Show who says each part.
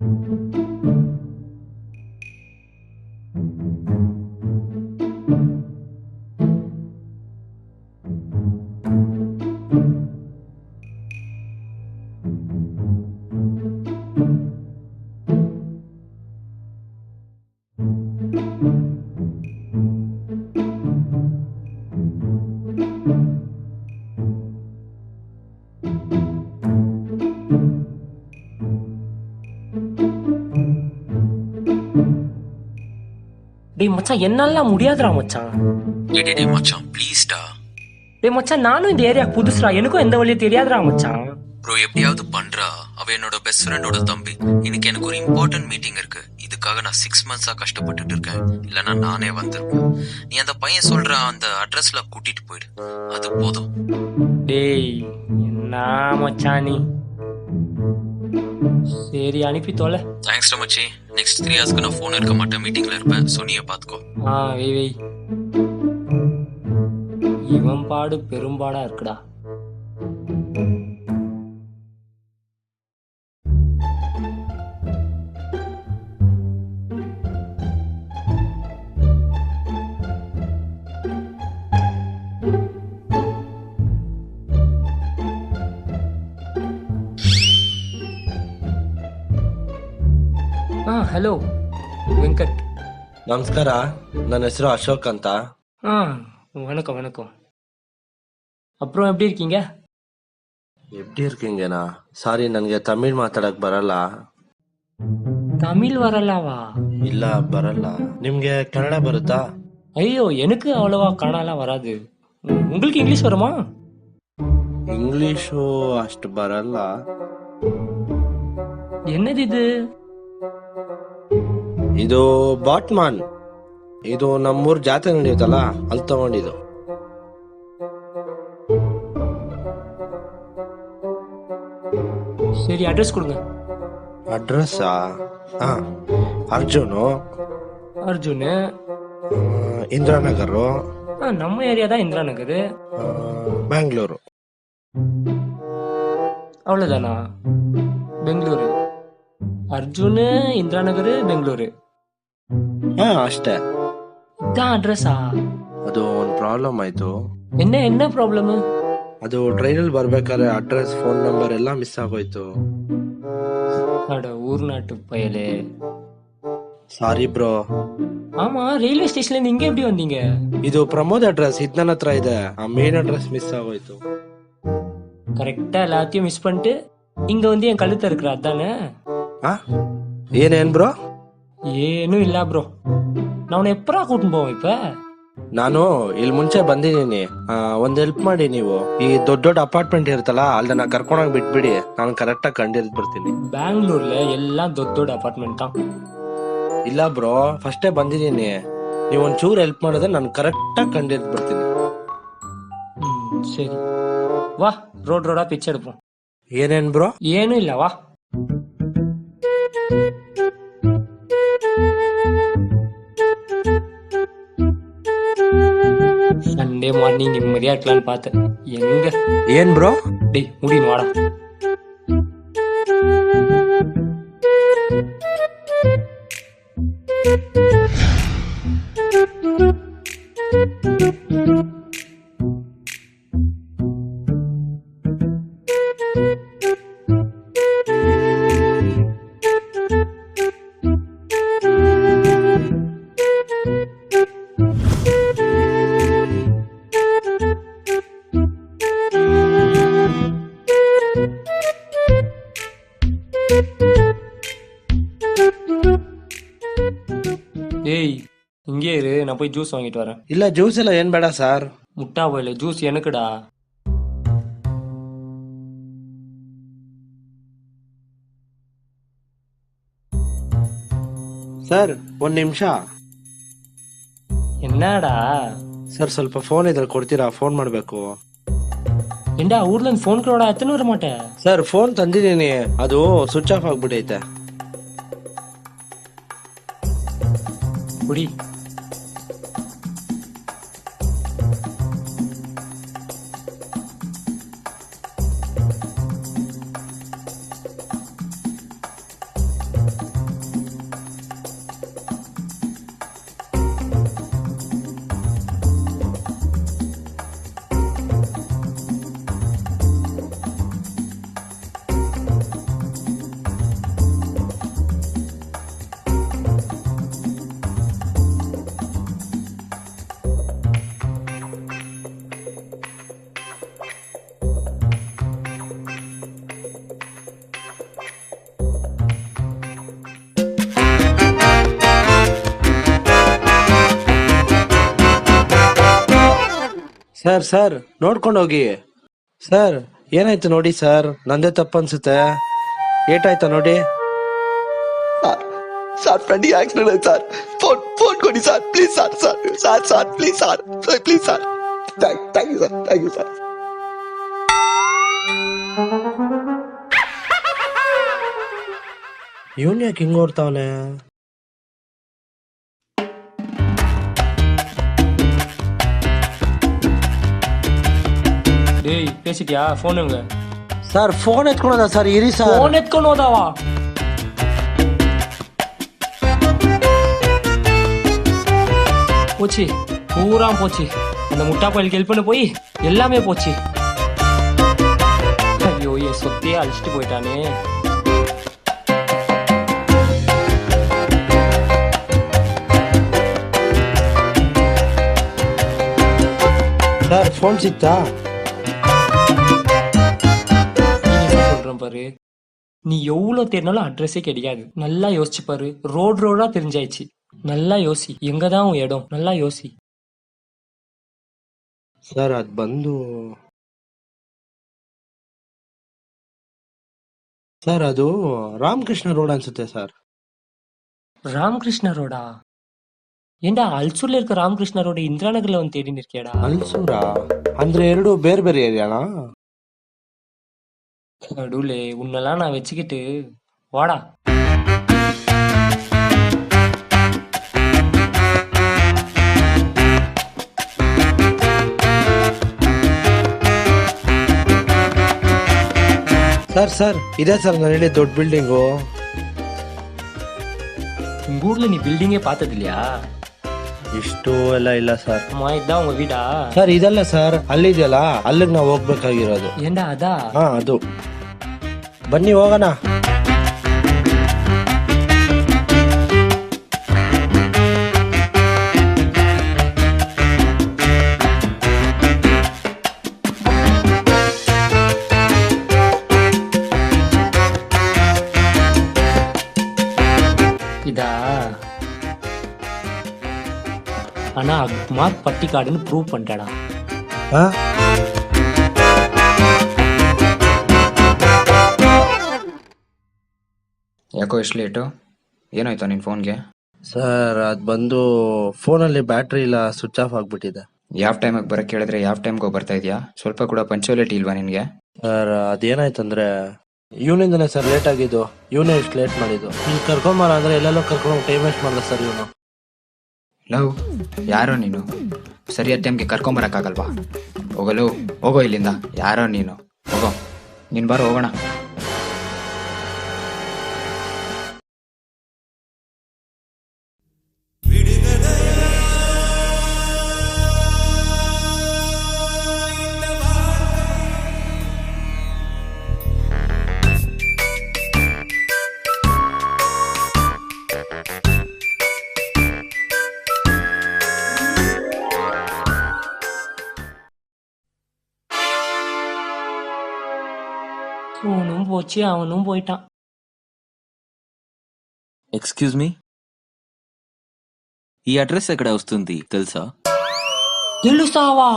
Speaker 1: டேய் மச்சான், என்னாலாம் முடியாதுடா மச்சான்.
Speaker 2: டேய் மச்சான் ப்ளீஸ்டா.
Speaker 1: டேய் மச்சான், நானும் இந்த ஏரியா புதுசுடா, எனக்கும் எந்த வழியும் தெரியாதுடா மச்சான்.
Speaker 2: ப்ரோ எப்படியாவது பண்றா. அவ என்னோட பெஸ்ட் ஃப்ரெண்டோட தம்பி. இன்னைக்கு எனக்கு ஒரு இம்பார்ட்டன்ட் மீட்டிங் இருக்கு. இதுக்காக நான் 6 months கஷ்டப்பட்டுட்டு இருக்கேன். இல்லைன்னா நானே வந்திருப்பேன். நீ அந்த பையன் சொல்ற அந்த அட்ரஸ்ல கூட்டிட்டு போயிடு, அது போதும்.
Speaker 1: டேய் என்ன மச்சான் நீ? சரி அனுப்பி தொலை.
Speaker 2: தேங்க்ஸ் மச்சி. நெக்ஸ்ட் 3 hours நான் ஃபோன் எடுக்க மாட்டேன், மீட்டிங்ல இருப்பேன். ஸோ நீயே பாத்துக்கோ.
Speaker 1: வெய் வெய். இவன் பாடு பெரும்பாடா இருக்குடா. ಹಲೋ ವೆಂಕಟ್.
Speaker 3: ನಮಸ್ಕಾರ, ನನ್ನ ಹೆಸರು ಅಶೋಕ್ ಅಂತ.
Speaker 1: வணக்கம் வணக்கம். அப்புறம் எப்படி இருக்கீங்க?
Speaker 3: எப்படி இருக்கீங்கண்ணா? சாரி, ನನಗೆ ತಮಿಳ್ ಮಾತಾಡಕ್ ಬರಲ್ಲ.
Speaker 1: தமிழ் வரலாவா?
Speaker 3: ಇಲ್ಲ ಬರಲ್ಲ. ನಿಮ್ಗೆ ಕನ್ನಡ ಬರುತ್ತಾ?
Speaker 1: ஐயோ, எனக்கு அவ்வளவா கன்னடலாம் வராது. உங்களுக்கு இங்கிலீஷ் வருமா?
Speaker 3: ಇಂಗ್ಲಿಷು ಅಷ್ಟು ಬರಲ್ಲ.
Speaker 1: என்னது இது?
Speaker 3: ಇದು ಬಾಟ್ಮಾನ್. ಇದು ನಮ್ಮೂರ್ ಜಾತ್ರೆ ನಡೆಯುತ್ತಲ್ಲ, ಅಲ್ಲಿ ತಗೊಂಡಿದ್ದು.
Speaker 1: சரி அட்ரஸ் கொடுங்க.
Speaker 3: ಅಡ್ರೆಸ್ಸಾ? ಅರ್ಜುನು,
Speaker 1: அர்ஜுன்.
Speaker 3: ಇಂದ್ರಾನಗರು,
Speaker 1: நம்ம ஏரியா தான் இந்திரா நகர்.
Speaker 3: ಬ್ಯಾಂಗ್ಳೂರು.
Speaker 1: அவ்வளவுதானா? பெங்களூரு. அர்ஜுன், இந்திரா நகர், பெங்களூரு.
Speaker 3: ಅಷ್ಟೇ.
Speaker 1: இதான் அட்ரஸா?
Speaker 3: ಅದು ಒಂದ್ ಪ್ರಾಬ್ಲಮ್ ಆಯ್ತು.
Speaker 1: என்ன ப்ராப்ளம்?
Speaker 3: ಅದು ಟ್ರೈನಲ್ಲಿ ಬರ್ಬೇಕಾದ್ರೆ ಅಡ್ರೆಸ್, ಫೋನ್ ನಂಬರ್ ಎಲ್ಲ ಮಿಸ್ ಆಗೋಯ್ತು.
Speaker 1: அட ஊர் நாட்டு பயலே.
Speaker 3: ಸಾರಿ ಬ್ರೋ.
Speaker 1: ஆமா, ரயில்வே ஸ்டேஷன்ல இருந்து இங்க எப்படி வந்தீங்க?
Speaker 3: ಇದು ಪ್ರಮೋದ್ ಅಡ್ರೆಸ್, ಇದು ನನ್ನ ಹತ್ರ ಇದೆ. ಆ ಮೇನ್ ಅಡ್ರೆಸ್ ಮಿಸ್ ಆಗೋಯ್ತು.
Speaker 1: கரெக்டா எல்லாத்தையும் மிஸ் பண்ணிட்டு இங்க வந்து என் கழுத்த இருக்கிற அதானே?
Speaker 3: ಏನೇನ್ ಬ್ರೋ?
Speaker 1: ஏனும் இல்ல ப்ரோ. நான் உன்னை எப்பரா கூட்டின்னு போவேன் இப்ப?
Speaker 3: ನಾನು ಇಲ್ಲಿ ಮುಂಚೆ ಬಂದಿದ್ದೀನಿ. ಒಂದ್ ಹೆಲ್ಪ್ ಮಾಡಿ, ನೀವು ಈ ದೊಡ್ಡ ದೊಡ್ಡ ಅಪಾರ್ಟ್ಮೆಂಟ್ ಇರುತ್ತಲ್ಲ, ಅಲ್ದನ್ನ ಕರ್ಕೊಂಡೋಗಿ ಬಿಟ್ಬಿಡಿ. ನಾನು ಕರೆಕ್ಟ್ ಆಗಿ ಕಂಡಿದ್ ಬರ್ತೀನಿ.
Speaker 1: பெங்களூர்ல எல்லாம் ದೊಡ್ಡ ಅಪಾರ್ಟ್ಮೆಂಟ್ தான்.
Speaker 3: ಇಲ್ಲ ಬ್ರೋ, ಫಸ್ಟೇ ಬಂದಿದ್ದೀನಿ. ನೀವು ಒಂಚೂರು ಹೆಲ್ಪ್ ಮಾಡಿದ್ರೆ ನಾನು ಕರೆಕ್ಟ್ ಆಗಿ ಕಂಡಿದ್ ಬರ್ತೀನಿ.
Speaker 1: சரி வா, ரோடா பிச்சை எடுப்போம்.
Speaker 3: ಏನೇನ್ ಬ್ರೋ?
Speaker 1: ஏனும் இல்ல, வா. சண்டே மார்னிங் நிம்மதியா இருக்கலாம்னு பார்த்தேன். எங்க?
Speaker 3: ಏನ್ ಬ್ರೋ?
Speaker 1: டேய் முடியும் வாடா. ஏய் இங்கே இரு, நான் போய் ஜூஸ் வாங்கிட்டு வரேன்.
Speaker 3: ಇಲ್ಲ, ಜ್ಯೂಸ್ ಎಲ್ಲ ಏನ್ ಬೇಡ ಸರ್.
Speaker 1: முட்டா போயில ஜூஸ் எனக்குடா.
Speaker 3: ಸರ್, ಒಂದ್ ನಿಮಿಷ.
Speaker 1: என்னடா?
Speaker 3: ಸರ್, ಸ್ವಲ್ಪ ಫೋನ್ ಇದ್ರೆ ಕೊಡ್ತೀರಾ? ಫೋನ್ ಮಾಡ್ಬೇಕು.
Speaker 1: ஏண்டா ஊர்ல இருந்து ஃபோன் கூட எத்தனை வர மாட்டேன்.
Speaker 3: ಸರ್, ಫೋನ್ ತಂದಿದ್ದೀನಿ, ಅದು ಸ್ವಿಚ್ ಆಫ್ ಆಗ್ಬಿಟ್ಟೈತೆ.
Speaker 1: குடி.
Speaker 3: ಸರ್ ಸರ್ ನೋಡ್ಕೊಂಡು ಹೋಗಿ. ಸರ್ ಏನಾಯ್ತು ನೋಡಿ ಸರ್, ನಂದೇ ತಪ್ಪು ಅನ್ಸುತ್ತೆ. ಏಟಾಯ್ತಾ ನೋಡಿ.
Speaker 4: సార్ సార్ ఫ్రెండ్ యాక్సిడెంట్ అయింది సార్. ఫోన్ కొడి sir please sir sir sir sir please sir please sir. Thank you sir thank you sir.
Speaker 3: ಇವನ್ ಯಾಕೆ ಹಿಂಗ್ ಓಡ್ತಾವನೆ?
Speaker 1: டேய் பேசிட்டியா? ஃபோன் எங்க?
Speaker 3: ಸರ್ ಫೋನ್ ಎತ್ಕೊಳದ ಸರ್, ಇರಿ ಸರ್.
Speaker 1: ஃபோன் எத்ಕೊಂಡು ಹೋದಾவா? போச்சு, பூரா போச்சு. அந்த முட்டா கோயிலுக்கு ஹெல்ப் பண்ண போய் எல்லாமே போச்சு. ஐயோ என் சொத்தையே அழிச்சிட்டு போயிட்டானே.
Speaker 3: ಸರ್ ಫೋನ್ ಸಿಕ್ತಾ?
Speaker 1: சொல்றேன் பாரு, நீ எவ்வளவு தேடினாலும் அட்ரஸே கிடைக்காது. நல்லா யோசிச்சு பாரு, ரோடா தெரிஞ்சாயிடுச்சு. நல்லா யோசி, எங்கதான் உன் இடம்? நல்லா யோசி.
Speaker 3: ಸರ್ ಅದ್ ಬಂದು ಸರ್ ಅದು ರಾಮಕೃಷ್ಣ ರೋಡ್ ಅನ್ಸುತ್ತೆ ಸರ್.
Speaker 1: ராமகிருஷ்ண ரோடா? ஏண்டா அல்சூர்ல இருக்க ராமகிருஷ்ண ரோடு இந்திரா நகர்ல வந்து தேடி நிற்கியடா?
Speaker 3: ಅಲ್ಸೂರ ಅಂದ್ರೆ ಎರಡು ಬೇರೆ ಬೇರೆ ಏರಿಯಾನಾ?
Speaker 1: நடுவுலே உன்னெல்லாம் நான் வச்சுக்கிட்டு வாடா.
Speaker 3: ಸರ್ ಸರ್ ಇದೆ ಸರ್ ನಾನು ಹೇಳಿ ದೊಡ್ಡ ಬಿಲ್ಡಿಂಗು.
Speaker 1: உங்க ஊர்ல நீ பில்டிங்கே பார்த்தது இல்லையா?
Speaker 3: ಇಷ್ಟು ಎಲ್ಲ ಇಲ್ಲ ಸರ್.
Speaker 1: அம்மா இதான் உங்க வீடா?
Speaker 3: ಸರ್ ಇದಲ್ಲ ಸರ್, ಅಲ್ಲಿದೆಯಲ್ಲ ಅಲ್ಲಿಗೆ ನಾವು ಹೋಗ್ಬೇಕಾಗಿರೋದು.
Speaker 1: ஏண்டா அதா?
Speaker 3: ಹಾ ಅದು. ಬನ್ನಿ ಹೋಗೋಣ.
Speaker 1: இதா? ஆனா அக்மார் பட்டிக்காடுன்னு ப்ரூவ் பண்ணிட்டடா.
Speaker 3: ಹಾ
Speaker 2: ಯಾಕೋ ಎಷ್ಟು ಲೇಟು? ಏನಾಯ್ತು ನಿನ್ನ ಫೋನ್ಗೆ?
Speaker 3: ಸರ್ ಅದ್ ಬಂದು ಫೋನಲ್ಲಿ ಬ್ಯಾಟ್ರಿ ಇಲ್ಲ, ಸ್ವಿಚ್ ಆಫ್ ಆಗ್ಬಿಟ್ಟಿದೆ.
Speaker 2: ಯಾವ ಟೈಮಿಗೆ ಬರಕ್ಕೆ ಹೇಳಿದ್ರೆ ಯಾವ ಟೈಮ್ಗೆ ಬರ್ತಾ ಇದೆಯಾ? ಸ್ವಲ್ಪ ಕೂಡ ಪಂಚುಯಾಲಿಟಿ ಇಲ್ವಾ ನಿನಗೆ?
Speaker 3: ಸರ್ ಅದೇನಾಯ್ತಂದ್ರೆ ಇವನಿಂದನೇ ಸರ್ ಲೇಟ್ ಆಗಿದ್ದು. ಇವನೇ ಇಷ್ಟು ಲೇಟ್ ಮಾಡಿದ್ದು. ನೀವು ಕರ್ಕೊಂಬಾರ ಅಂದ್ರೆ ಎಲ್ಲೆಲ್ಲೋ ಕರ್ಕೊಂಡು ಟೈಮ್ ವೇಸ್ಟ್ ಮಾಡ್ದ ಸರ್ ಇವನು.
Speaker 2: ಲವ್, ಯಾರೋ ನೀನು? ಸರಿಯಾದ ಟೈಮ್ಗೆ ಕರ್ಕೊಂಬರಕ್ಕಾಗಲ್ವಾ? ಹೋಗಲು, ಹೋಗೋ ಇಲ್ಲಿಂದ. ಯಾರೋ ನೀನು? ಹೋಗೋ, ನೀನು ಬಾರೋ ಹೋಗೋಣ.
Speaker 1: அவனும் போச்சு, அவனும் போயிட்டான்.
Speaker 5: ఎక్స్క్యూజ్ మీ, ఈ అడ్రస్ ఎక్కడ వస్తుంది తెలుసా?
Speaker 1: తెలుసావా?